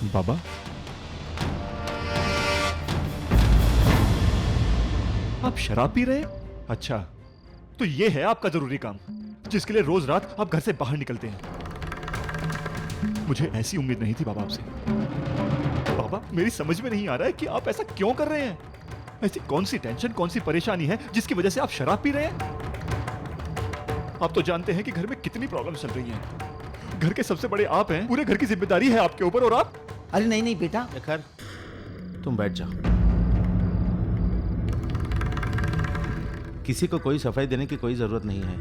बाबा, आप शराब पी रहे हैं? अच्छा, तो ये है आपका जरूरी काम जिसके लिए रोज रात आप घर से बाहर निकलते हैं। मुझे ऐसी उम्मीद नहीं थी बाबा आपसे। बाबा, मेरी समझ में नहीं आ रहा है कि आप ऐसा क्यों कर रहे हैं। ऐसी कौन सी टेंशन, कौन सी परेशानी है जिसकी वजह से आप शराब पी रहे हैं? आप तो जानते हैं कि घर में कितनी प्रॉब्लम चल रही हैं। घर के सबसे बड़े आप हैं, पूरे घर की जिम्मेदारी है आपके ऊपर, और आप। अरे नहीं नहीं बेटा, खैर तुम बैठ जाओ। किसी को कोई सफाई देने की कोई जरूरत नहीं है।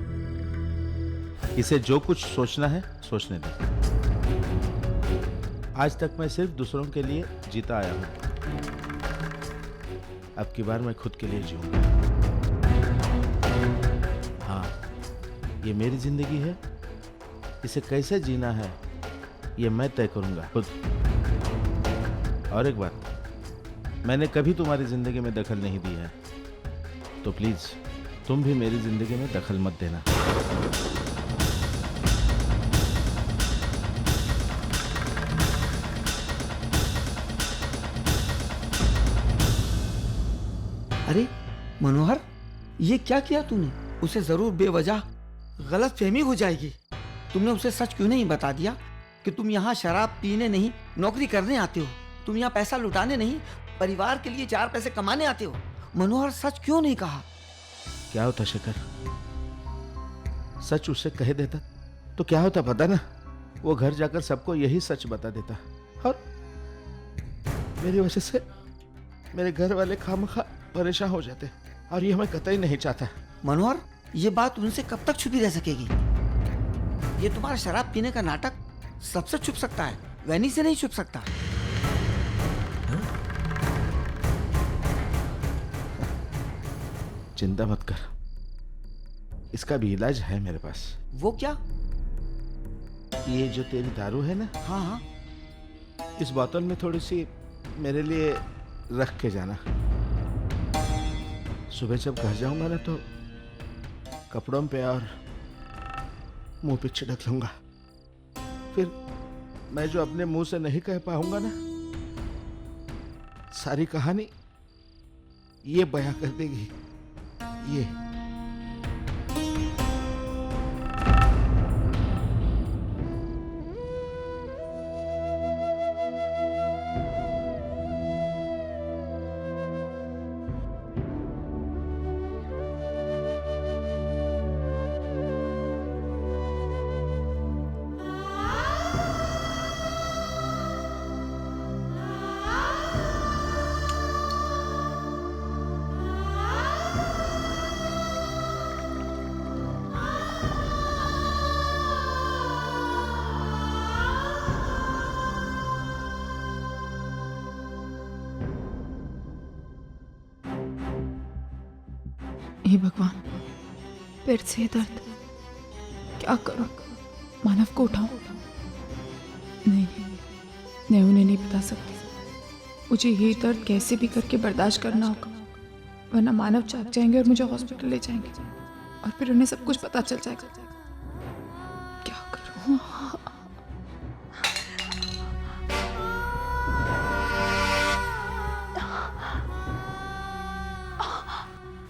इसे जो कुछ सोचना है सोचने दो। आज तक मैं सिर्फ दूसरों के लिए जीता आया हूं। अब की बार मैं खुद के लिए जीऊंगा। हाँ, ये मेरी जिंदगी है। इसे कैसे जीना है ये मैं तय करूंगा खुद। और एक बात, मैंने कभी तुम्हारी जिंदगी में दखल नहीं दी है, तो प्लीज तुम भी मेरी जिंदगी में दखल मत देना। अरे मनोहर, ये क्या किया तूने? उसे जरूर बेवजह गलत फहमी हो जाएगी। तुमने उसे सच क्यों नहीं बता दिया कि तुम यहाँ शराब पीने नहीं, नौकरी करने आते हो? तुम यहाँ पैसा लुटाने नहीं, परिवार के लिए 4 पैसे कमाने आते हो। मनोहर, सच क्यों नहीं कहा? क्या होता शेखर, सच उसे कह देता तो क्या होता पता ना? वो घर जाकर सबको यही सच बता देता, और मेरी वजह से मेरे घर वाले खामखा परेशान हो जाते, और ये मैं कतई नहीं चाहता। मनोहर, ये बात उनसे कब तक छुपी रह सकेगी? ये तुम्हारा शराब पीने का नाटक सबसे छुप सकता है, वैनी से नहीं छुप सकता। चिंता मत कर, इसका भी इलाज है मेरे पास। वो क्या? ये जो तेरी दारू है ना, हाँ हाँ, इस बोतल में थोड़ी सी मेरे लिए रख के जाना। सुबह जब घर जाऊंगा ना तो कपड़ों पे और मुंह पे छिड़क लूंगा। फिर मैं जो अपने मुंह से नहीं कह पाऊंगा ना, सारी कहानी ये बयां कर देगी। ये हे भगवान, फिर से दर्द। क्या करूं? मानव को उठाऊं? नहीं, मैं उन्हें नहीं बता सकती। मुझे ये दर्द कैसे भी करके बर्दाश्त करना होगा, वरना मानव जाग जाएंगे और मुझे हॉस्पिटल ले जाएंगे, और फिर उन्हें सब कुछ पता चल जाएगा। क्या करूं?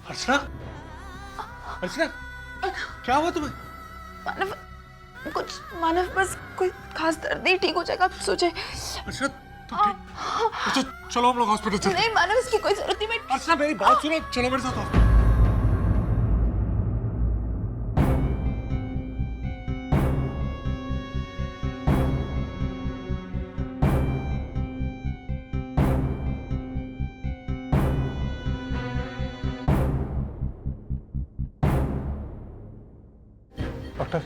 अर्चना, अर्चना, क्या हुआ तुम्हें? मानव बस कोई खास दर्द नहीं, ठीक हो जाएगा, आप सोचे। अर्चना, तुम ठीक? अच्छा, चलो हम लोग हॉस्पिटल चलते हैं। नहीं मानव, इसकी कोई जरूरत नहीं। अर्चना, मेरी बात सुनो, चलो मेरे साथ हॉस्पिटल। डॉक्टर,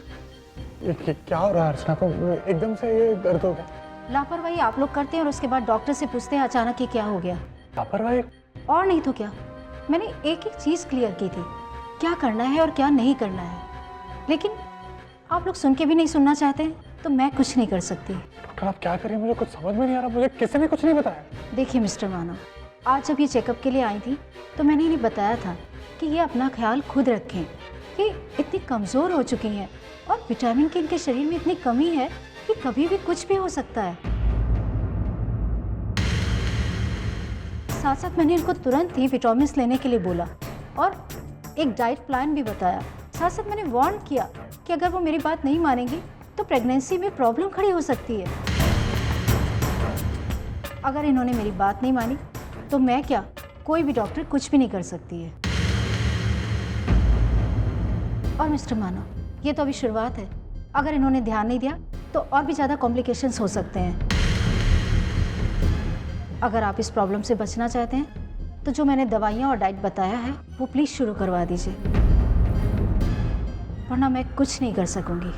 ये क्या हो रहा है अर्चना को? एकदम से ये दर्द हो गया। लापरवाही आप लोग करते हैं और उसके बाद डॉक्टर से पूछते हैं अचानक ये क्या हो गया। लापरवाही? और नहीं तो क्या। मैंने एक एक चीज़ क्लियर की थी, क्या करना है और क्या नहीं करना है, लेकिन आप लोग सुन के भी नहीं सुनना चाहते हैं, तो मैं कुछ नहीं कर सकती। डॉक्टर, आप क्या करें? मुझे कुछ समझ में नहीं आ रहा, मुझे किसी ने कुछ नहीं बताया। देखिए मिस्टर मानव, आज जब ये चेकअप के लिए आई थी तो मैंने इन्हें बताया था कि ये अपना ख्याल खुद रखें, कि इतनी कमज़ोर हो चुकी हैं और विटामिन की इनके शरीर में इतनी कमी है कि कभी भी कुछ भी हो सकता है। साथ साथ मैंने इनको तुरंत ही विटामिन लेने के लिए बोला और एक डाइट प्लान भी बताया। साथ साथ मैंने वार्न किया कि अगर वो मेरी बात नहीं मानेंगी तो प्रेगनेंसी में प्रॉब्लम खड़ी हो सकती है। अगर इन्होंने मेरी बात नहीं मानी तो मैं क्या, कोई भी डॉक्टर कुछ भी नहीं कर सकती है। और मिस्टर मानव, ये तो अभी शुरुआत है। अगर इन्होंने ध्यान नहीं दिया तो और भी ज़्यादा कॉम्प्लिकेशंस हो सकते हैं। अगर आप इस प्रॉब्लम से बचना चाहते हैं तो जो मैंने दवाइयाँ और डाइट बताया है वो प्लीज़ शुरू करवा दीजिए, वरना मैं कुछ नहीं कर सकूंगी।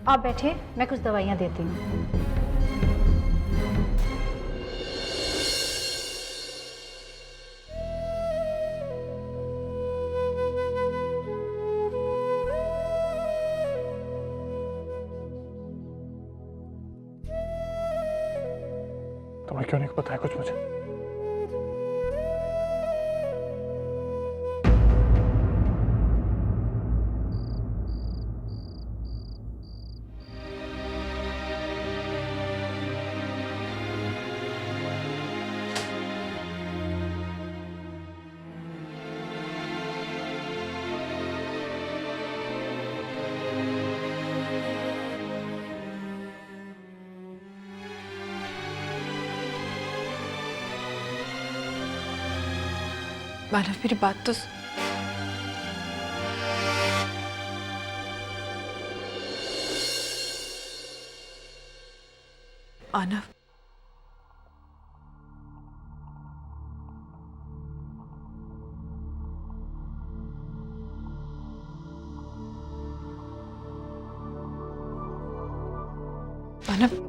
आप बैठिए, मैं कुछ दवाइयाँ देती हूँ। तुम्हें क्यों नहीं बताया कुछ मुझे? मानव, मेरी बात तो मानव, मानव,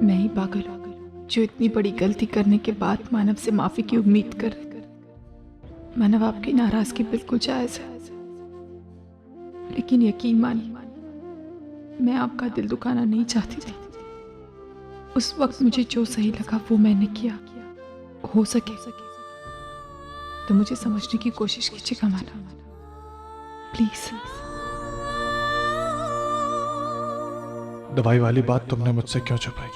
मैं ही पागल हूँ जो इतनी बड़ी गलती करने के बाद मानव से माफी की उम्मीद कर। मानव, आपकी नाराजगी बिल्कुल जायज है, लेकिन यकीन मानिए मैं आपका दिल दुखाना नहीं चाहती थी। उस वक्त मुझे जो सही लगा वो मैंने किया। हो सके तो मुझे समझने की कोशिश कीजिएगा मानव, प्लीज। दवाई वाली बात तुमने मुझसे क्यों छुपाई?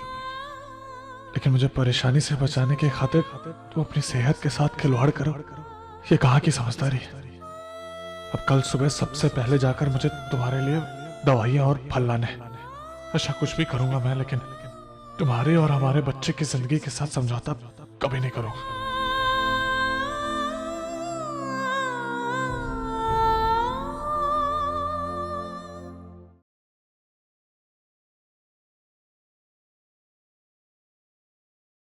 लेकिन मुझे परेशानी से बचाने के खातिर तुम अपनी सेहत के साथ खिलवाड़ करो, ये कहाँ की समझदारी है? अब कल सुबह सबसे पहले जाकर मुझे तुम्हारे लिए दवाइयाँ और फल लाने। ऐसा कुछ भी करूंगा मैं, लेकिन तुम्हारे और हमारे बच्चे की जिंदगी के साथ समझौता कभी नहीं करूंगा।